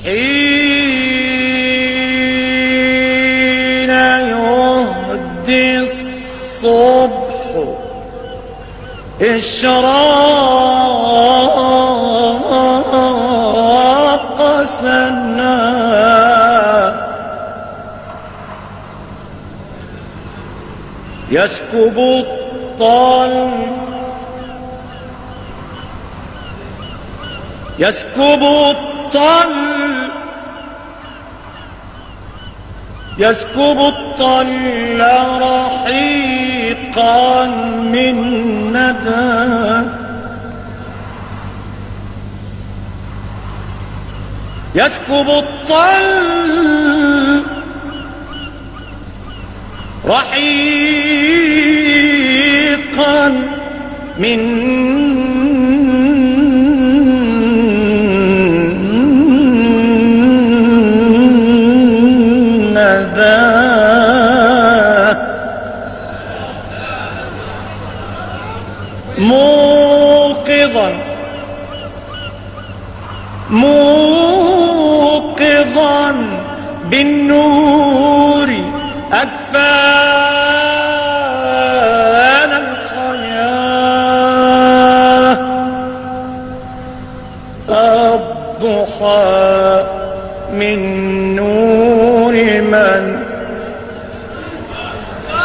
حين يهدي الصبح إشراق سنا يسكب الطل يسكب الطل يسكب الطل رحيقا من ندى يسكب الطل رحيقا من موقظا بالنور أكفان الحياة الضحى من نور من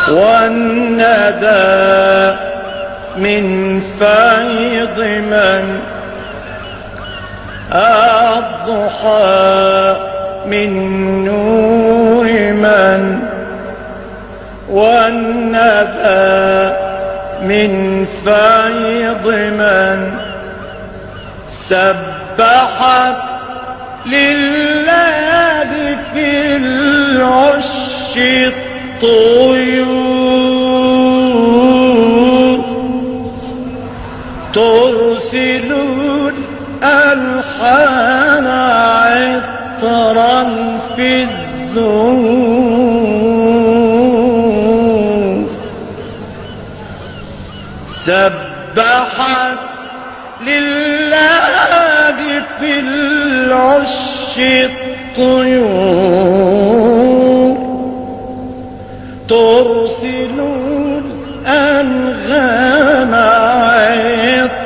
والندى من فيض من الضحى من نور من والندى من فيض من سبحت لله في العش الطيور ترسل الألحان عطرا في الزهور سبحت لله في العش الطيور ترسل الأنغام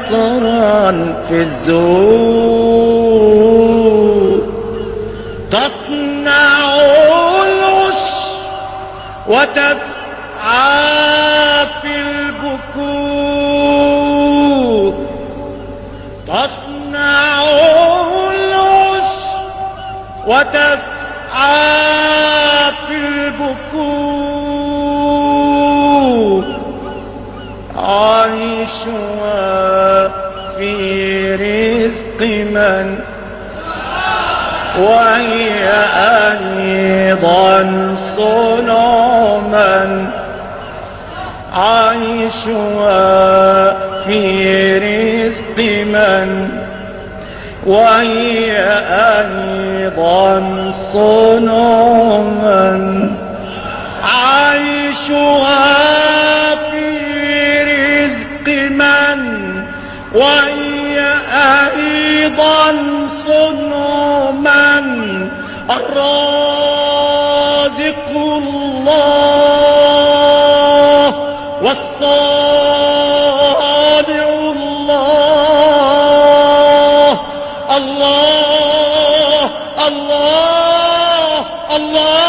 عطرا في الزهور تصنع العش وتسعى في البكور تصنع العش وتسعى في البكور عيشها في رزق من وهي أيضا صنع من عيشها في رزق من وهي أيضا صنع من عيشها في رزق من وهي أيضا صنع من الرازق الله والصانع الله الله الله الله